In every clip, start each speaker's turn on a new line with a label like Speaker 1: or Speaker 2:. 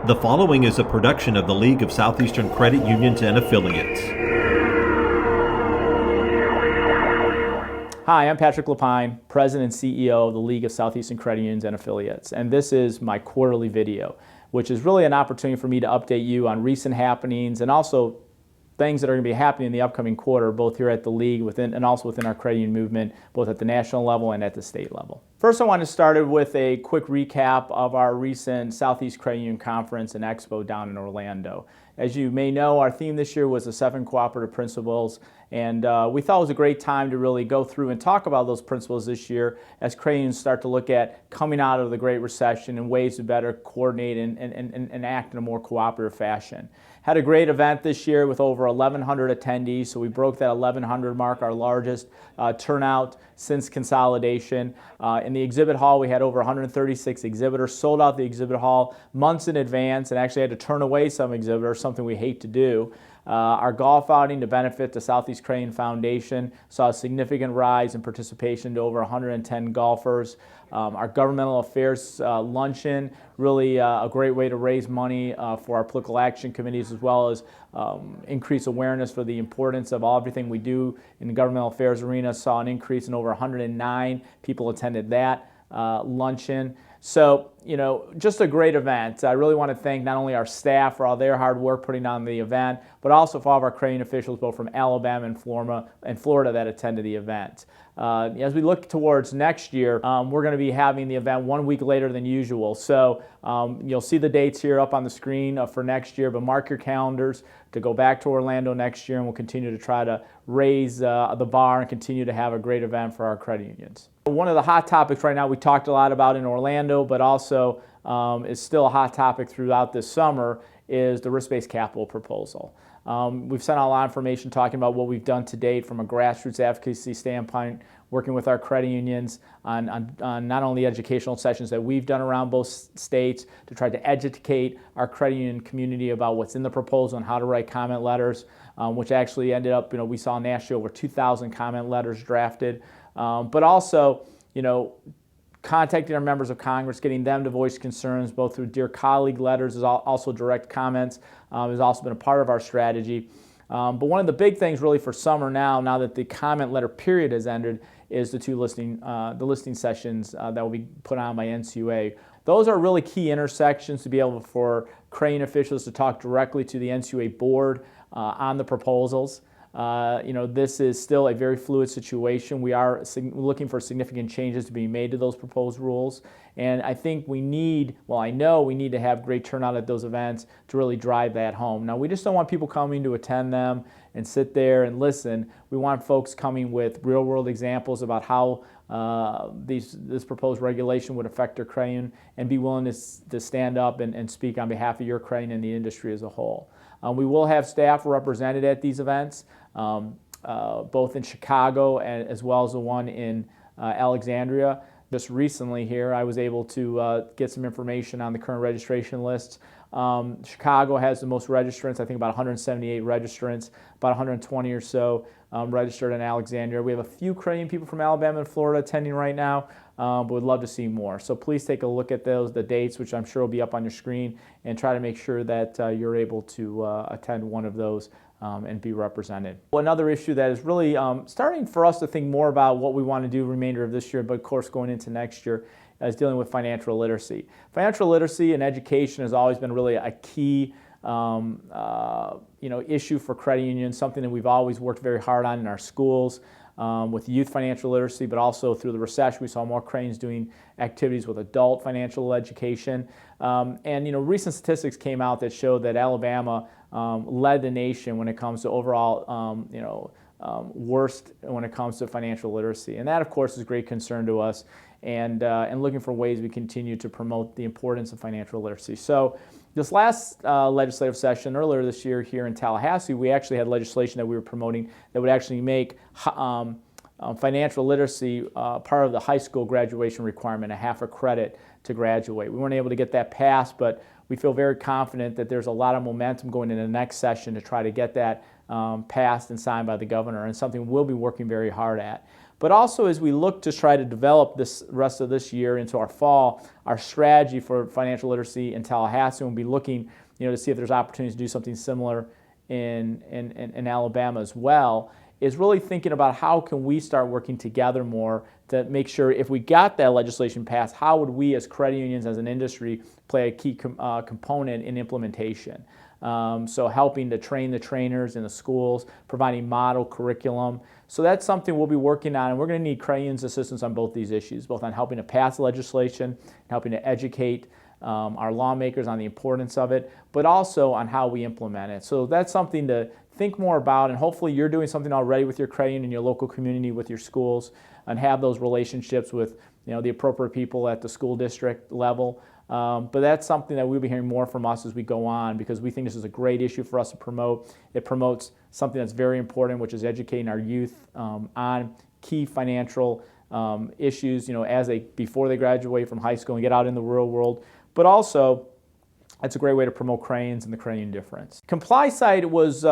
Speaker 1: The following is a production of the League of Southeastern Credit Unions and Affiliates.
Speaker 2: Hi, I'm Patrick Lapine, President and CEO of the League of Southeastern Credit Unions and Affiliates, and this is my quarterly video, which is really an opportunity for me to update you on recent happenings and also things that are going to be happening in the upcoming quarter, both here at the League and also within our credit union movement, both at the national level and at the state level. First, I want to start with a quick recap of our recent Southeast Credit Union Conference and Expo down in Orlando. As you may know, our theme this year was the 7 cooperative principles, and we thought it was a great time to really go through and talk about those principles this year as credit unions start to look at coming out of the Great Recession and ways to better coordinate and act in a more cooperative fashion. Had a great event this year with over 1,100 attendees, so we broke that 1,100 mark, our largest turnout since consolidation. In the exhibit hall, we had over 136 exhibitors, sold out the exhibit hall months in advance, and actually had to turn away some exhibitors, something we hate to do. Our golf outing to benefit the Southeast Credit Union Foundation saw a significant rise in participation to over 110 golfers. Our governmental affairs luncheon, really a great way to raise money for our political action committees, as well as increase awareness for the importance of everything we do in the governmental affairs arena. Saw an increase in over 109 people attended that luncheon. So, just a great event. I really want to thank not only our staff for all their hard work putting on the event, but also for all of our credit union officials, both from Alabama and Florida that attended the event. As we look towards next year, we're going to be having the event 1 week later than usual. So you'll see the dates here up on the screen for next year, but mark your calendars to go back to Orlando next year, and we'll continue to try to raise the bar and continue to have a great event for our credit unions. One of the hot topics right now we talked a lot about in Orlando, but also is still a hot topic throughout this summer, is the risk-based capital proposal. We've sent out a lot of information talking about what we've done to date from a grassroots advocacy standpoint, working with our credit unions on not only educational sessions that we've done around both states to try to educate our credit union community about what's in the proposal and how to write comment letters, which actually ended up, we saw nationally over 2,000 comment letters drafted, but also, contacting our members of Congress, getting them to voice concerns, both through Dear Colleague letters, as also direct comments, has also been a part of our strategy. But one of the big things really for summer now that the comment letter period has ended, is the listening sessions that will be put on by NCUA. Those are really key intersections to be able for credit union officials to talk directly to the NCUA board on the proposals. This is still a very fluid situation. We are looking for significant changes to be made to those proposed rules. And I think I know we need to have great turnout at those events to really drive that home. Now, we just don't want people coming to attend them and sit there and listen. We want folks coming with real-world examples about how this proposed regulation would affect their credit union and be willing to stand up and speak on behalf of your credit union and the industry as a whole. We will have staff represented at these events, both in Chicago as well as the one in Alexandria. Just recently here, I was able to get some information on the current registration lists. Chicago has the most registrants, I think about 178 registrants, about 120 or so registered in Alexandria. We have a few credit union people from Alabama and Florida attending right now, but we'd love to see more. So please take a look at the dates, which I'm sure will be up on your screen, and try to make sure that you're able to attend one of those and be represented. Another issue that is really starting for us to think more about what we want to do the remainder of this year, but of course going into next year, is dealing with financial literacy. Financial literacy and education has always been really a key issue for credit unions, something that we've always worked very hard on in our schools with youth financial literacy, but also through the recession we saw more credit unions doing activities with adult financial education. Recent statistics came out that showed that Alabama led the nation when it comes to overall worst when it comes to financial literacy. And that, of course, is a great concern to us, and looking for ways we continue to promote the importance of financial literacy. So this last legislative session earlier this year here in Tallahassee, we actually had legislation that we were promoting that would actually make financial literacy part of the high school graduation requirement, a half a credit to graduate. We weren't able to get that passed, but we feel very confident that there's a lot of momentum going into the next session to try to get that passed and signed by the governor, and something we'll be working very hard at. but also as we look to try to develop this rest of this year into our fall, our strategy for financial literacy in Tallahassee. We'll be looking, to see if there's opportunities to do something similar in Alabama as well, is really thinking about how can we start working together more to make sure if we got that legislation passed, how would we as credit unions, as an industry, play a key component in implementation. So helping to train the trainers in the schools, providing model curriculum. So that's something we'll be working on, and we're going to need credit unions' assistance on both these issues, both on helping to pass legislation, and helping to educate our lawmakers on the importance of it, but also on how we implement it. So that's something to think more about, and hopefully you're doing something already with your credit union in your local community, with your schools, and have those relationships with the appropriate people at the school district level. But that's something that we'll be hearing more from us as we go on, because we think this is a great issue for us to promote. It promotes something that's very important, which is educating our youth on key financial issues, before they graduate from high school and get out in the real world. But also, it's a great way to promote crayons and the crayon difference. ComplySight was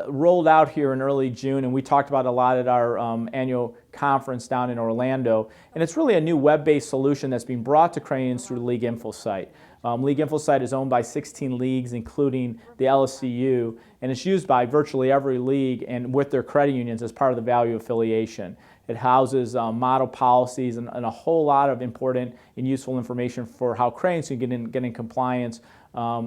Speaker 2: rolled out here in early June, and we talked about a lot at our annual conference down in Orlando. And it's really a new web-based solution that's being brought to crayons through the League Info site. League Info site is owned by 16 leagues, including the LSCU, and it's used by virtually every league and with their credit unions as part of the value affiliation. It houses model policies and a whole lot of important and useful information for how crayons can get in compliance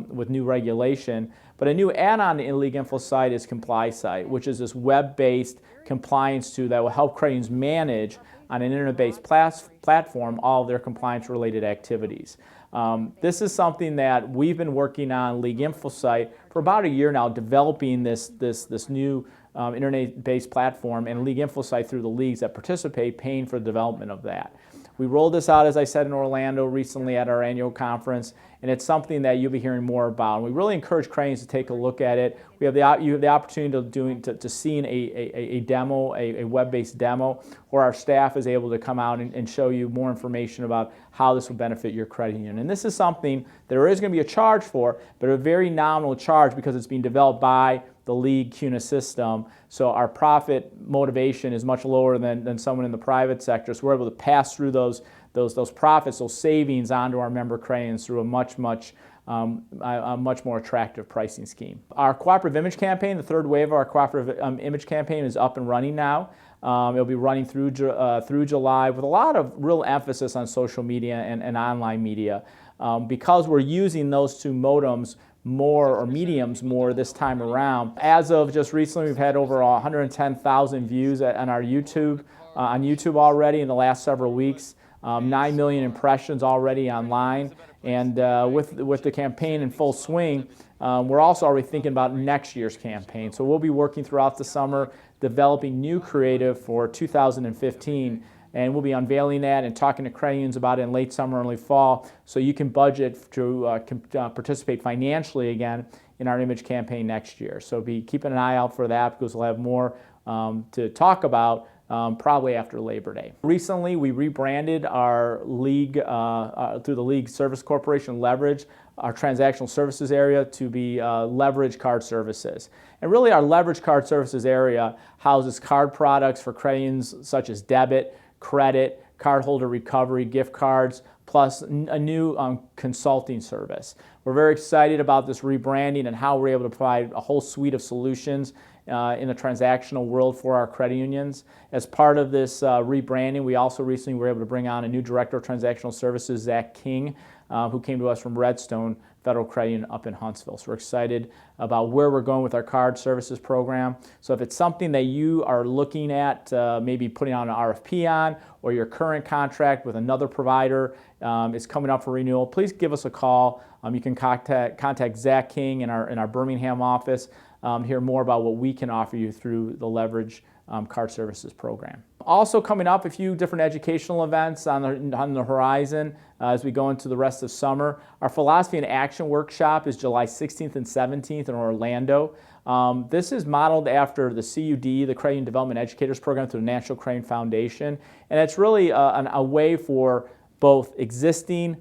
Speaker 2: with new regulation. But a new add-on to League Info site is ComplySight, which is this web-based compliance tool that will help crayons manage on an internet-based platform all of their compliance-related activities. This is something that we've been working on League Info site for about a year now, developing this new internet-based platform, and League Info site through the leagues that participate, paying for the development of that. We rolled this out, as I said, in Orlando recently at our annual conference, and it's something that you'll be hearing more about. And we really encourage crayons to take a look at it. You have the opportunity to see a demo, a web-based demo, where our staff is able to come out and show you more information about how this will benefit your credit union. And this is something there is going to be a charge for, but a very nominal charge because it's being developed by the League CUNA system. So our profit motivation is much lower than someone in the private sector. So we're able to pass through those profits, those savings onto our member crayons through a much more attractive pricing scheme. Our Cooperative Image Campaign, the third wave of our Cooperative Image Campaign, is up and running now. It'll be running through July with a lot of real emphasis on social media and online media. Because we're using those two modems more, or mediums more, this time around. As of just recently, we've had over 110,000 views on our YouTube, already in the last several weeks. 9 million impressions already online, and with the campaign in full swing, we're also already thinking about next year's campaign. So we'll be working throughout the summer, developing new creative for 2015, and we'll be unveiling that and talking to credit unions about it in late summer, early fall, so you can budget to participate financially again in our image campaign next year. So be keeping an eye out for that, because we'll have more to talk about probably after Labor Day. Recently, we rebranded our league through the League Service Corporation, Leverage, our transactional services area, to be Leverage Card Services. And really, our Leverage Card Services area houses card products for credit unions such as Debit, Credit, Cardholder recovery, gift cards, plus a new consulting service. We're very excited about this rebranding and how we're able to provide a whole suite of solutions in the transactional world for our credit unions. As part of this rebranding, we also recently were able to bring on a new Director of Transactional Services, Zach King, who came to us from Redstone Federal Credit Union up in Huntsville. So we're excited about where we're going with our card services program. So if it's something that you are looking at maybe putting on an RFP on, or your current contract with another provider is coming up for renewal, please give us a call. You can contact Zach King in our Birmingham office to hear more about what we can offer you through the Leverage Card Services program. Also coming up, a few different educational events on the horizon as we go into the rest of summer. Our Philosophy and Action Workshop is July 16th and 17th in Orlando. This is modeled after the CUD, the Credit Union Development Educators Program, through the National Credit Union Foundation. And it's really a way for both existing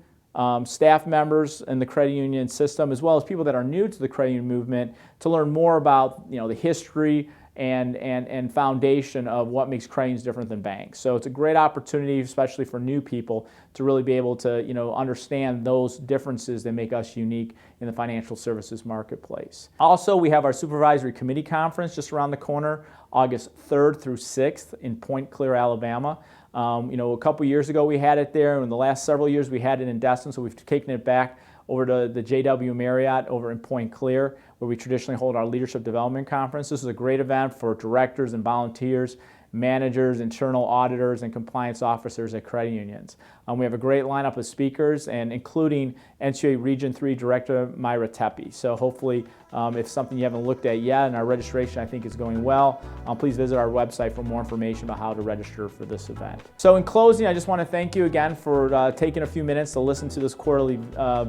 Speaker 2: staff members in the credit union system, as well as people that are new to the credit union movement, to learn more about the history and foundation of what makes credit unions different than banks. So it's a great opportunity, especially for new people, to really be able to understand those differences that make us unique in the financial services marketplace. Also, we have our Supervisory Committee Conference just around the corner, August 3rd through 6th in Point Clear, Alabama. A couple years ago we had it there, and in the last several years we had it in Destin, so we've taken it back over to the JW Marriott over in Point Clear, where we traditionally hold our Leadership Development Conference. This is a great event for directors and volunteers, managers, internal auditors, and compliance officers at credit unions. We have a great lineup of speakers, and including NCUA Region 3 Director Myra Tepe. So hopefully, if something you haven't looked at yet, and our registration I think is going well, please visit our website for more information about how to register for this event. So in closing, I just want to thank you again for taking a few minutes to listen to this quarterly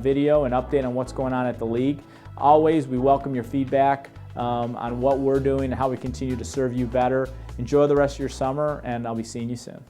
Speaker 2: video and update on what's going on at the League. Always, we welcome your feedback on what we're doing and how we continue to serve you better. Enjoy the rest of your summer, and I'll be seeing you soon.